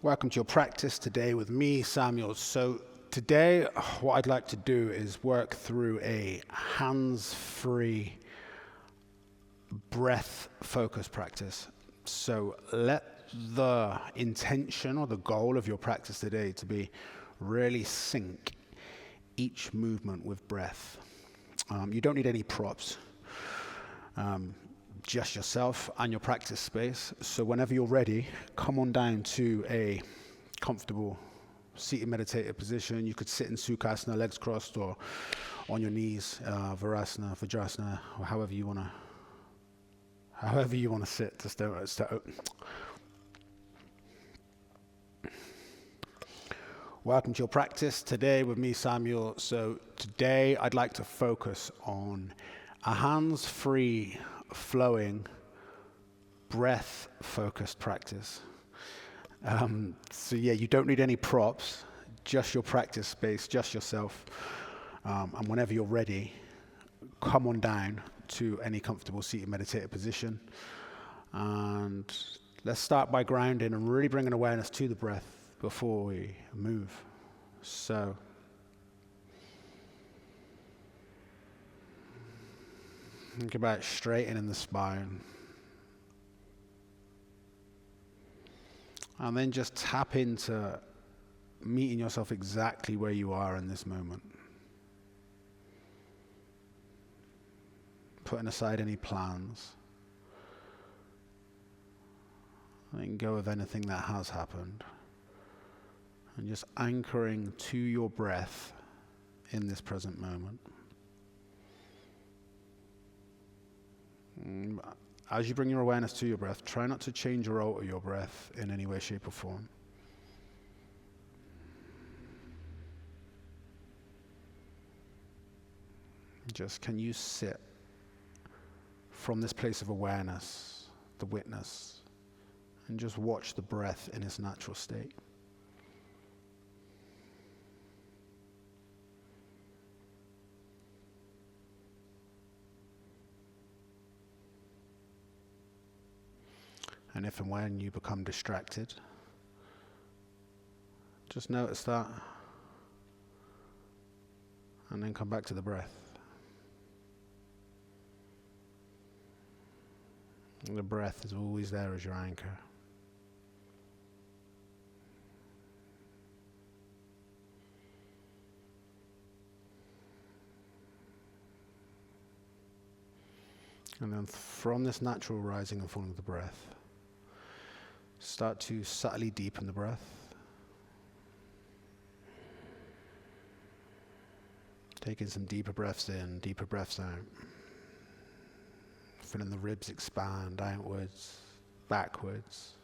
Welcome to your practice today with me, Samuel. So today, what I'd like to do is work through a hands-free breath focus practice. So let the intention or the goal of your practice today to be really sync each movement with breath. You don't need any props. Just yourself and your practice space. So whenever you're ready, come on down to a comfortable seated meditative position. You could sit in Sukhasana, legs crossed, or on your knees, Virasana, Vajrasana, or however you want to sit. Welcome to your practice today with me, Samuel. So today I'd like to focus on a hands-free, flowing, breath-focused practice. So you don't need any props, just your practice space, just yourself. And whenever you're ready, come on down to any comfortable seated meditative position. And let's start by grounding and really bringing awareness to the breath before we move. So think about straightening the spine. And then just tap into meeting yourself exactly where you are in this moment. Putting aside any plans. Letting go of anything that has happened. And just anchoring to your breath in this present moment. As you bring your awareness to your breath, try not to change or alter your breath in any way, shape, or form. Just can you sit from this place of awareness, the witness, and just watch the breath in its natural state. And if and when you become distracted, just notice that. And then come back to the breath. And the breath is always there as your anchor. And then from this natural rising and falling of the breath, start to subtly deepen the breath. Taking some deeper breaths in, deeper breaths out. Feeling the ribs expand outwards, backwards.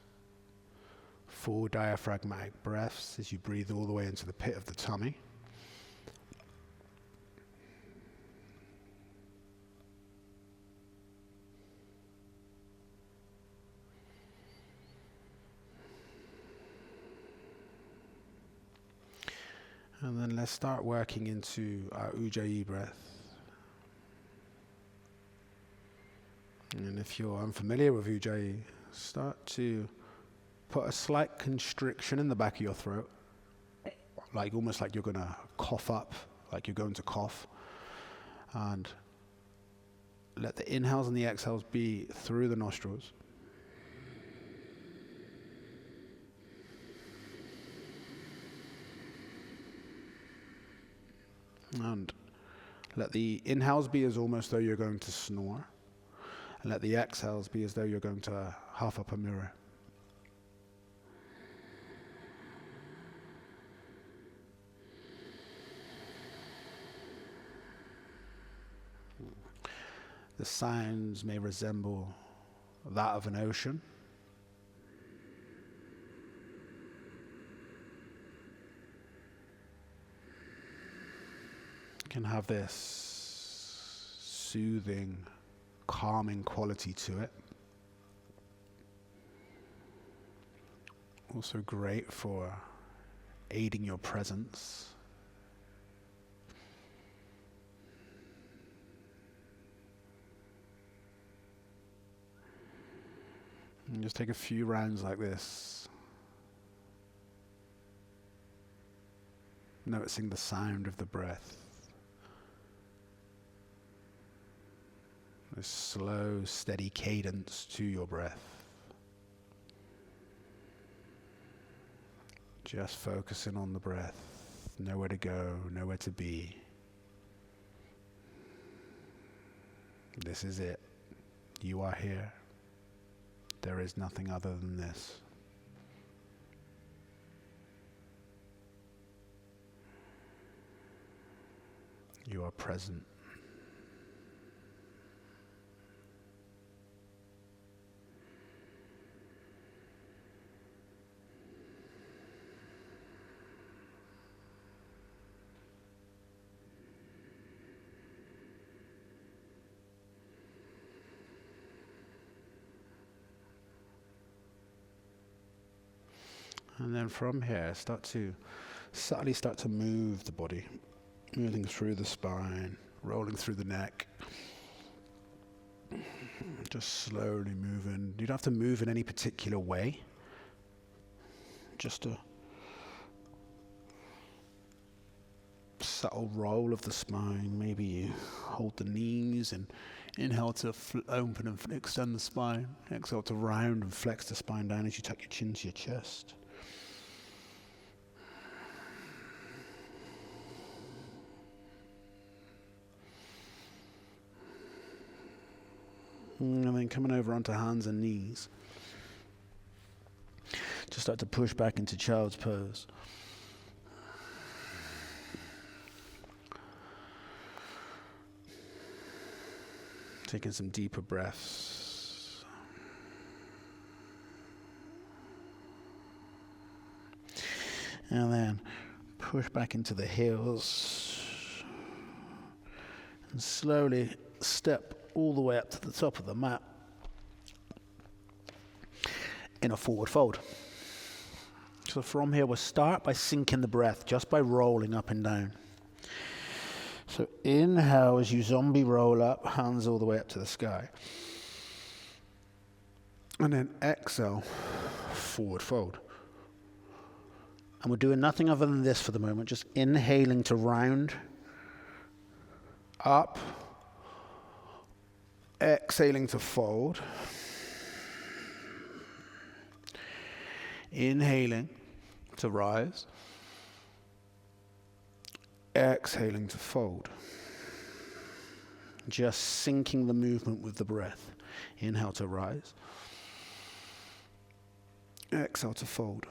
Full diaphragmatic breaths as you breathe all the way into the pit of the tummy. And then let's start working into our Ujjayi breath. And if you're unfamiliar with Ujjayi, start to put a slight constriction in the back of your throat, like almost like you're going to cough up, like you're going to cough. And let the inhales and the exhales be through the nostrils. And let the inhales be as almost though you're going to snore. And let the exhales be as though you're going to huff up a mirror. The sounds may resemble that of an ocean. Can have this soothing, calming quality to it. Also great for aiding your presence. And just take a few rounds like this. noticing the sound of the breath. A slow, steady cadence to your breath. Just focusing on the breath. Nowhere to go, nowhere to be. This is it. You are here. There is nothing other than this. You are present. And then from here, subtly start to move the body, moving through the spine, rolling through the neck. Just slowly moving. You don't have to move in any particular way. Just a subtle roll of the spine. Maybe you hold the knees and inhale to open and extend the spine. Exhale to round and flex the spine down as you tuck your chin to your chest. And then coming over onto hands and knees. Just start to push back into child's pose. Taking some deeper breaths. And then push back into the heels. And slowly step all the way up to the top of the mat in a forward fold. So from here we'll start by syncing the breath, just by rolling up and down. So inhale as you zombie roll up, hands all the way up to the sky. And then exhale, forward fold. And we're doing nothing other than this for the moment, just inhaling to round, up, exhaling to fold. Inhaling to rise. Exhaling to fold. Just syncing the movement with the breath. Inhale to rise. Exhale to fold.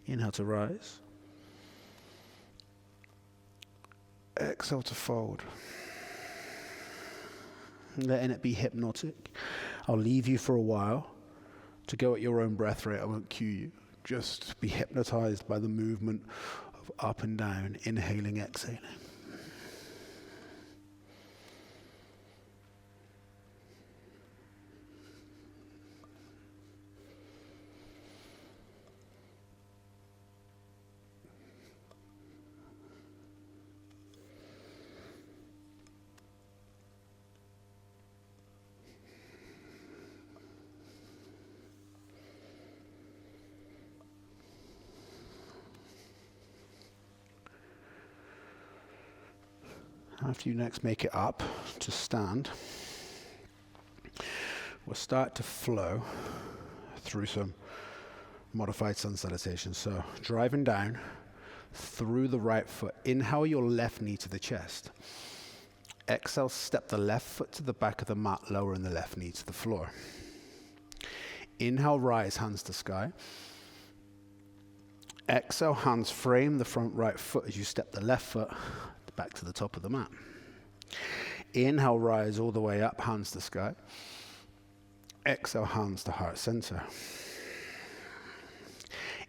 Inhale to rise. Exhale to fold. Letting it be hypnotic. I'll leave you for a while to go at your own breath rate. I won't cue you. Just be hypnotized by the movement of up and down, inhaling, exhaling. After you next make it up to stand, we'll start to flow through some modified Sun Salutation. So driving down through the right foot. Inhale your left knee to the chest. Exhale, step the left foot to the back of the mat, lowering the left knee to the floor. Inhale, rise, hands to sky. Exhale, hands frame the front right foot as you step the left foot back to the top of the mat. Inhale, rise all the way up, hands to sky. Exhale, hands to heart center.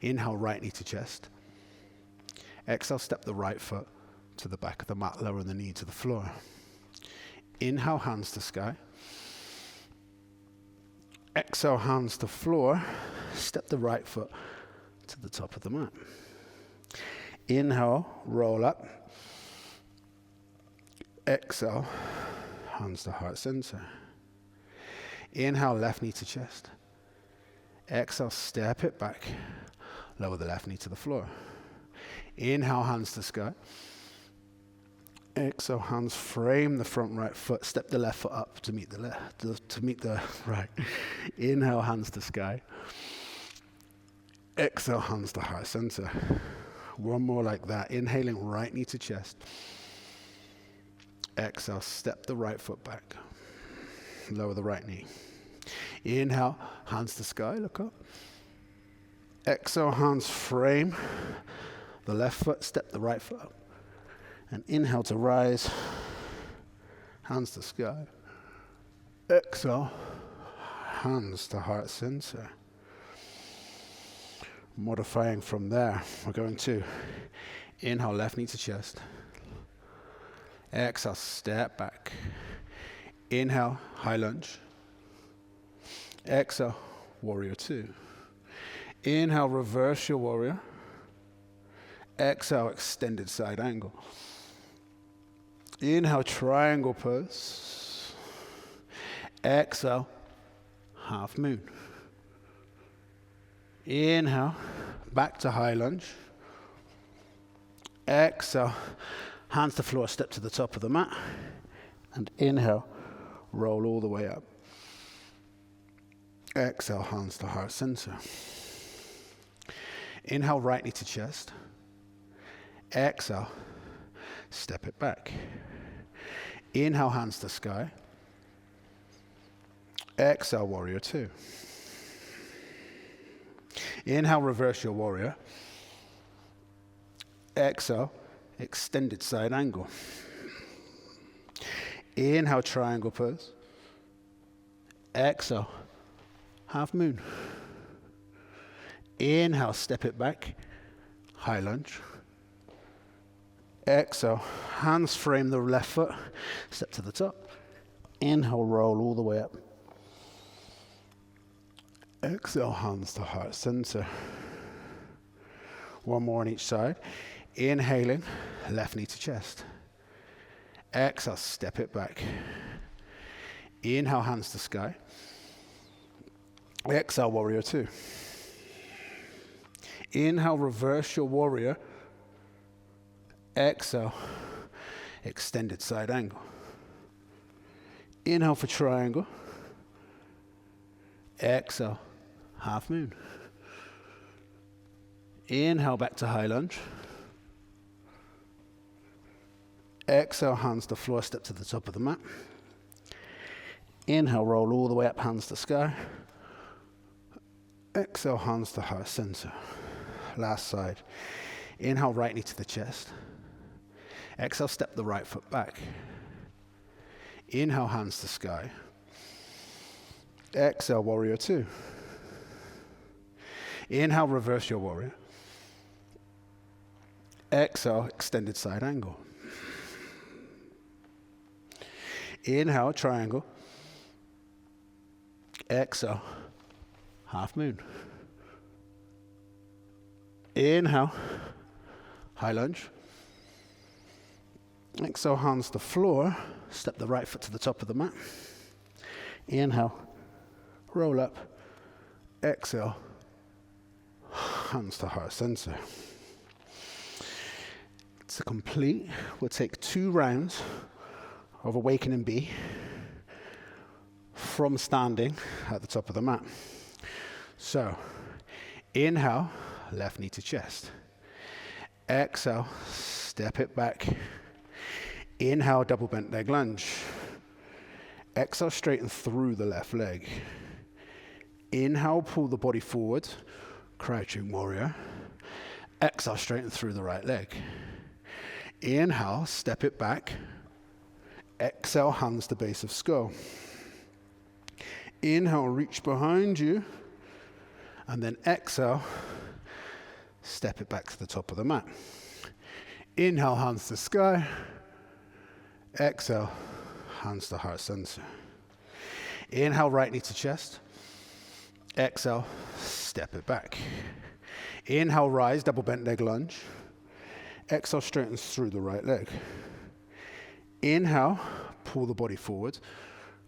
Inhale, right knee to chest. Exhale, step the right foot to the back of the mat, lowering the knee to the floor. Inhale, hands to sky. Exhale, hands to floor. Step the right foot to the top of the mat. Inhale, roll up. Exhale, hands to heart center. Inhale, left knee to chest. Exhale, step it back. lower the left knee to the floor. Inhale, hands to sky. Exhale, hands frame the front right foot, step the left foot up to meet the right. Inhale, hands to sky. Exhale, hands to heart center. One more like that. Inhaling, right knee to chest. Exhale, step the right foot back. Lower the right knee. Inhale, hands to sky, look up. Exhale, hands frame the left foot, step the right foot up. And inhale to rise, hands to sky. Exhale, hands to heart center. Modifying from there, we're going to inhale, left knee to chest. Exhale, step back. Inhale, high lunge. Exhale, warrior two. Inhale, reverse your warrior. Exhale, extended side angle. Inhale, triangle pose. Exhale, half moon. Inhale, back to high lunge. Exhale, hands to floor, step to the top of the mat. And inhale, roll all the way up. Exhale, hands to heart center. Inhale, right knee to chest. Exhale, step it back. Inhale, hands to sky. Exhale, warrior two. Inhale, reverse your warrior. Exhale, extended side angle. Inhale, triangle pose. Exhale, half moon. Inhale, step it back. High lunge. Exhale, hands frame the left foot. Step to the top. Inhale, roll all the way up. Exhale, hands to heart center. One more on each side. Inhaling, left knee to chest. Exhale, step it back. Inhale, hands to sky. Exhale, warrior two. Inhale, reverse your warrior. Exhale, extended side angle. Inhale for triangle. Exhale, half moon. Inhale, back to high lunge. Exhale, hands to floor, step to the top of the mat. Inhale, roll all the way up, hands to sky. Exhale, hands to heart center. Last side. Inhale, right knee to the chest. Exhale, step the right foot back. Inhale, hands to sky. Exhale, warrior two. Inhale, reverse your warrior. Exhale, extended side angle. Inhale, triangle. Exhale, half moon. Inhale, high lunge. Exhale, hands to floor. Step the right foot to the top of the mat. Inhale, roll up. Exhale, hands to heart center. To complete, we'll take 2 rounds of Awakening B from standing at the top of the mat. So, inhale, left knee to chest. Exhale, step it back. Inhale, double bent leg lunge. Exhale, straighten through the left leg. Inhale, pull the body forward, crouching warrior. Exhale, straighten through the right leg. Inhale, step it back. Exhale, hands to base of skull. Inhale, reach behind you. And then exhale, step it back to the top of the mat. Inhale, hands to sky. Exhale, hands to heart center. Inhale, right knee to chest. Exhale, step it back. Inhale, rise, double bent leg lunge. Exhale, straightens through the right leg. Inhale, pull the body forward,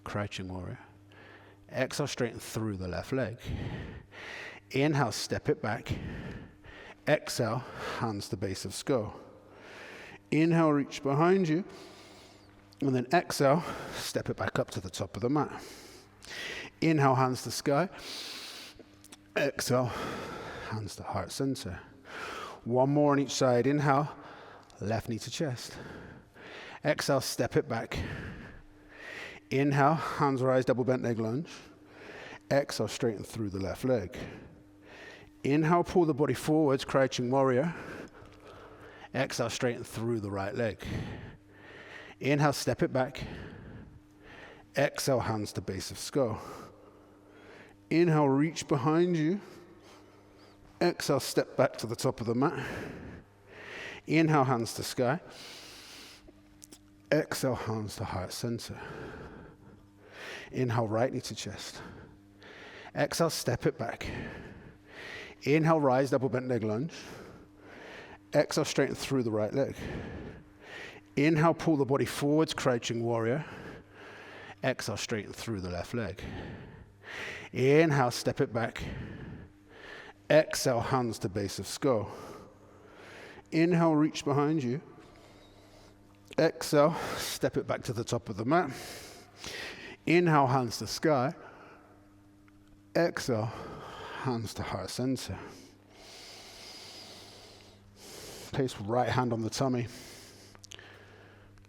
crouching warrior. Exhale, straighten through the left leg. Inhale, step it back. Exhale, hands to base of skull. Inhale, reach behind you. And then exhale, step it back up to the top of the mat. Inhale, hands to sky. Exhale, hands to heart center. One more on each side. Inhale, left knee to chest. Exhale, step it back. Inhale, hands rise, double bent leg lunge. Exhale, straighten through the left leg. Inhale, pull the body forwards, crouching warrior. Exhale, straighten through the right leg. Inhale, step it back. Exhale, hands to base of skull. Inhale, reach behind you. Exhale, step back to the top of the mat. Inhale, hands to sky. Exhale, hands to heart center. Inhale, right knee to chest. Exhale, step it back. Inhale, rise, double bent leg lunge. Exhale, straighten through the right leg. Inhale, pull the body forwards, crouching warrior. Exhale, straighten through the left leg. Inhale, step it back. Exhale, hands to base of skull. Inhale, reach behind you. Exhale, step it back to the top of the mat. Inhale, hands to sky. Exhale, hands to heart center. Place right hand on the tummy.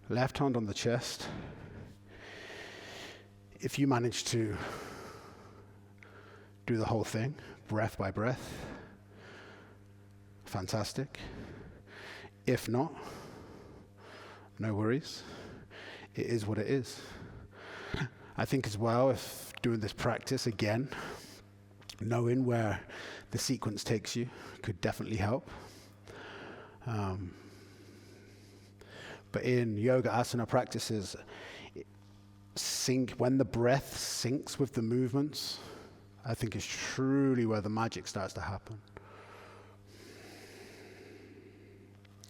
Left hand on the chest. If you manage to do the whole thing, breath by breath, fantastic. If not, no worries. It is what it is. I think as well, if doing this practice again, knowing where the sequence takes you could definitely help. But in yoga asana practices, when the breath syncs with the movements, I think is truly where the magic starts to happen.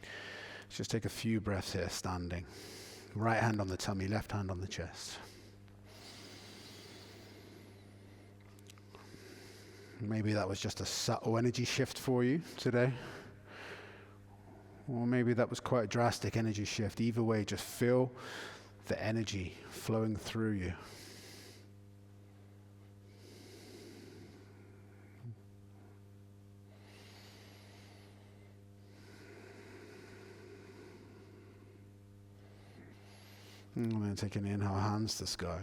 Let's just take a few breaths here, standing. Right hand on the tummy, left hand on the chest. Maybe that was just a subtle energy shift for you today. Or maybe that was quite a drastic energy shift. Either way, just feel the energy flowing through you. And then take an inhale, hands to sky.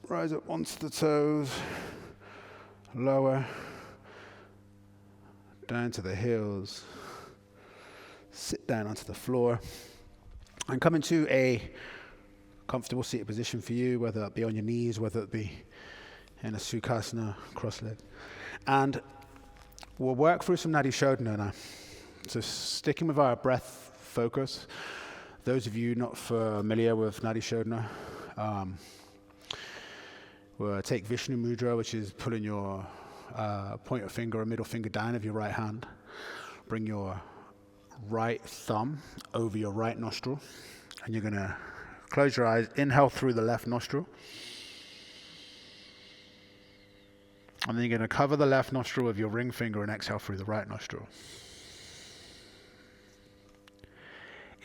Rise up onto the toes. Lower. Down to the heels. Sit down onto the floor. And come into a comfortable seated position for you, whether it be on your knees, whether it be in a Sukhasana, cross-legged. And we'll work through some Nadi Shodhana now. So sticking with our breath focus. Those of you not familiar with Nadi Shodhana, we'll take Vishnu Mudra, which is pulling your pointer finger or middle finger down of your right hand. Bring your right thumb over your right nostril. And you're going to close your eyes, inhale through the left nostril. And then you're going to cover the left nostril with your ring finger and exhale through the right nostril.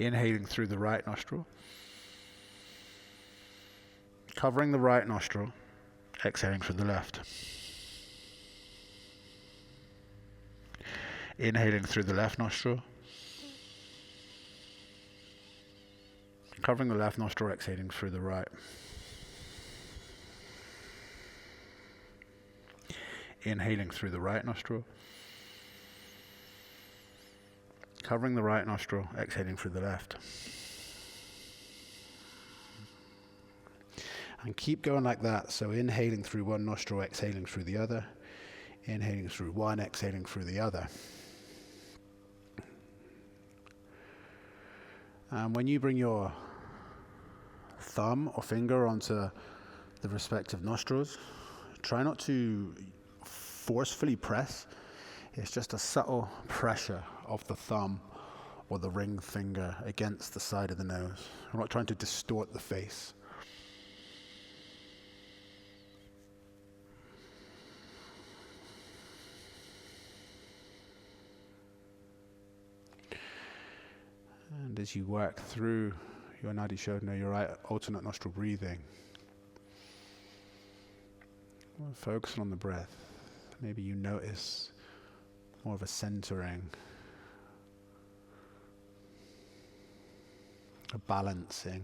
Inhaling through the right nostril. Covering the right nostril, exhaling through the left. Inhaling through the left nostril. Covering the left nostril, exhaling through the right. Inhaling through the right nostril. Covering the right nostril, exhaling through the left. And keep going like that. So inhaling through one nostril, exhaling through the other. Inhaling through one, exhaling through the other. And when you bring your thumb or finger onto the respective nostrils, try not to forcefully press. It's just a subtle pressure of the thumb or the ring finger against the side of the nose. I'm not trying to distort the face. And as you work through your Nadi Shodhana, your alternate nostril breathing, focusing on the breath, maybe you notice more of a centering, a balancing,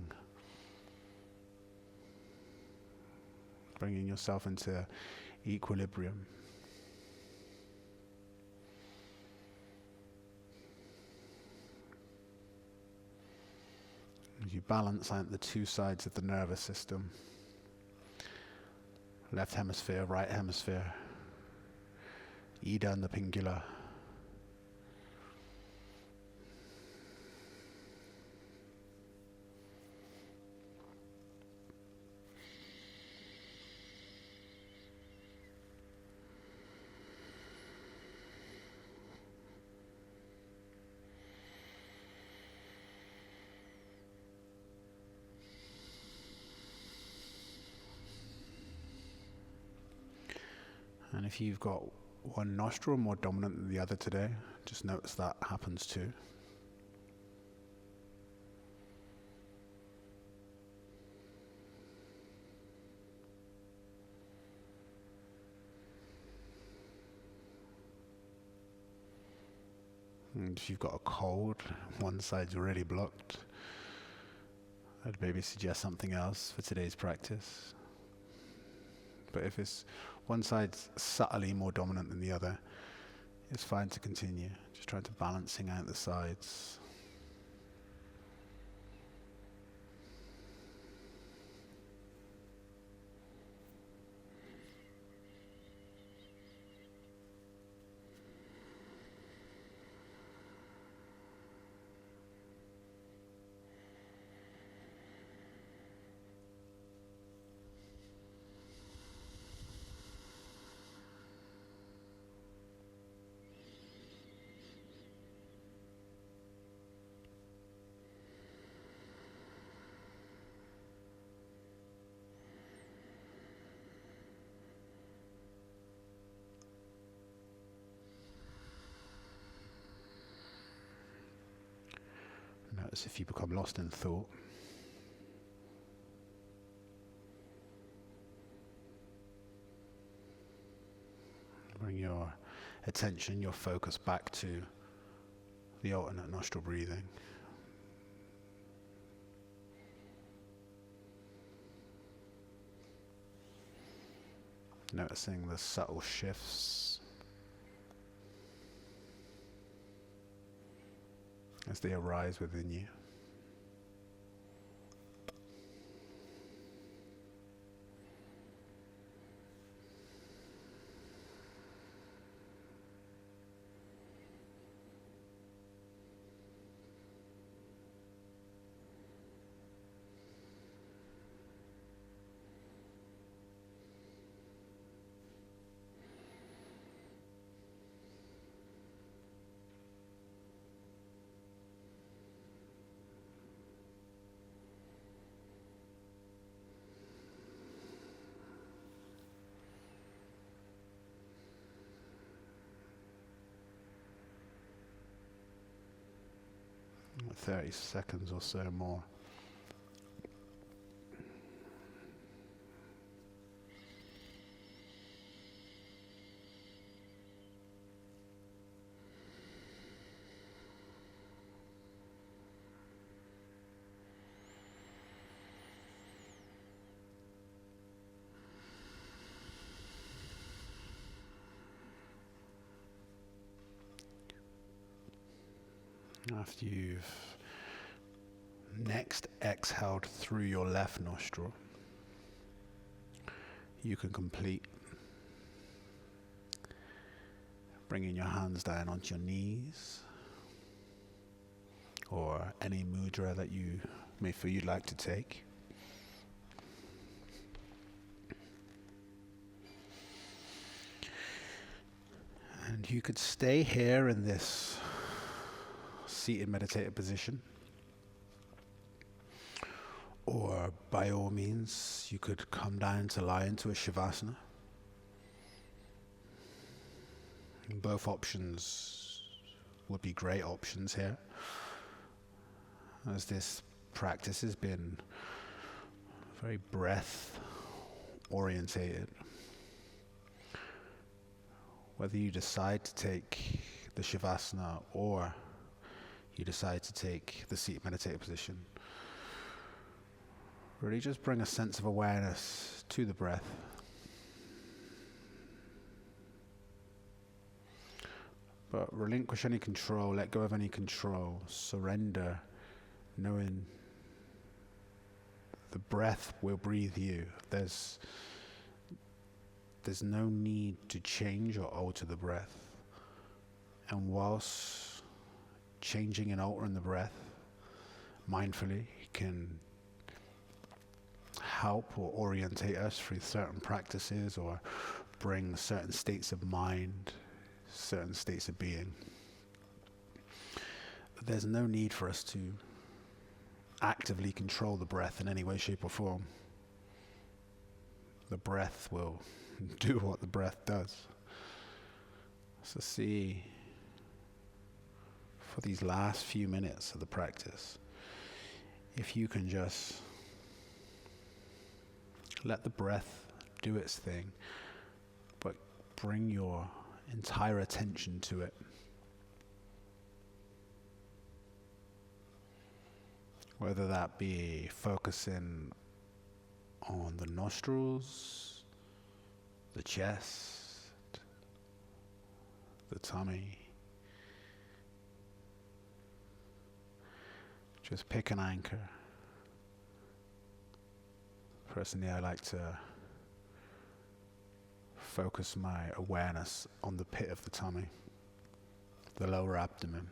bringing yourself into equilibrium. As you balance out the two sides of the nervous system, left hemisphere, right hemisphere, Ida and the Pingula. And if you've got one nostril more dominant than the other today, just notice that happens too. And if you've got a cold, one side's already blocked, I'd maybe suggest something else for today's practice. But if it's one side's subtly more dominant than the other, it's fine to continue. Just trying to balancing out the sides. Notice if you become lost in thought. Bring your attention, your focus back to the alternate nostril breathing. Noticing the subtle shifts as they arise within you. About 30 seconds or so more. After you've next exhaled through your left nostril, you can complete bringing your hands down onto your knees or any mudra that you may feel you'd like to take. And you could stay here in this seated meditative position, or by all means you could come down to lie into a shavasana. Both options would be great options here. as this practice has been very breath orientated. Whether you decide to take the Shavasana or you decide to take the seated meditative position, really just bring a sense of awareness to the breath. But relinquish any control, let go of any control, surrender, knowing the breath will breathe you. There's no need to change or alter the breath. And whilst changing and altering the breath mindfully can help or orientate us through certain practices or bring certain states of mind, certain states of being. But there's no need for us to actively control the breath in any way, shape or form. The breath will do what the breath does. So see, for these last few minutes of the practice, if you can just let the breath do its thing, but bring your entire attention to it. Whether that be focusing on the nostrils, the chest, the tummy. Just pick an anchor. Personally, I like to focus my awareness on the pit of the tummy, the lower abdomen.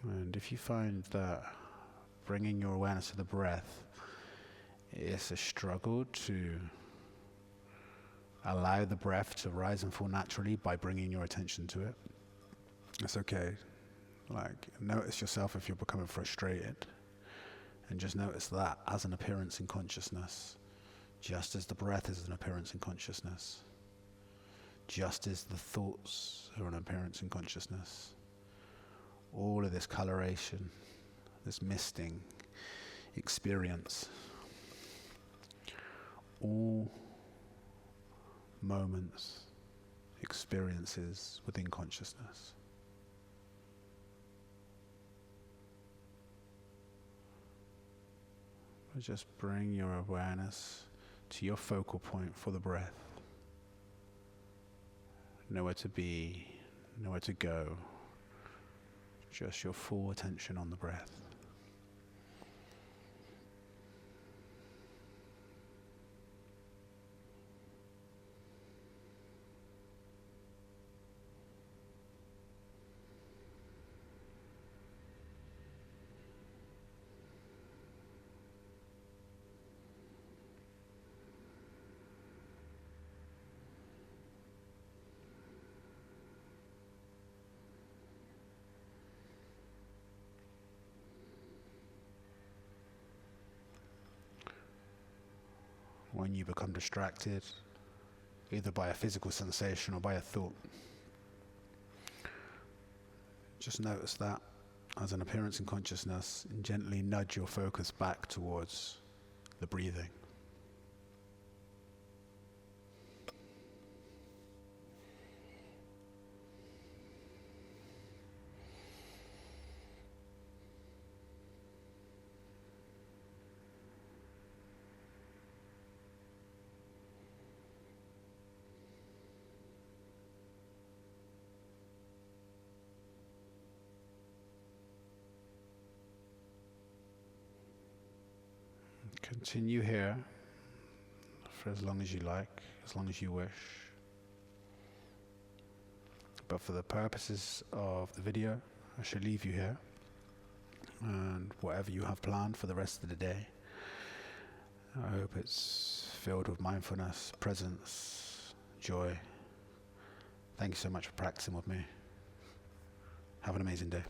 And if you find that bringing your awareness to the breath is a struggle to allow the breath to rise and fall naturally by bringing your attention to it, it's okay. Like, notice yourself if you're becoming frustrated, and just notice that as an appearance in consciousness, just as the breath is an appearance in consciousness, just as the thoughts are an appearance in consciousness. All of this coloration, this misting experience, all moments, experiences within consciousness. But just bring your awareness to your focal point for the breath. Nowhere to be, nowhere to go. Just your full attention on the breath. When you become distracted, either by a physical sensation or by a thought, just notice that as an appearance in consciousness and gently nudge your focus back towards the breathing. Continue here for as long as you like, as long as you wish. But for the purposes of the video, I shall leave you here. And whatever you have planned for the rest of the day, I hope it's filled with mindfulness, presence, joy. Thank you so much for practicing with me. Have an amazing day.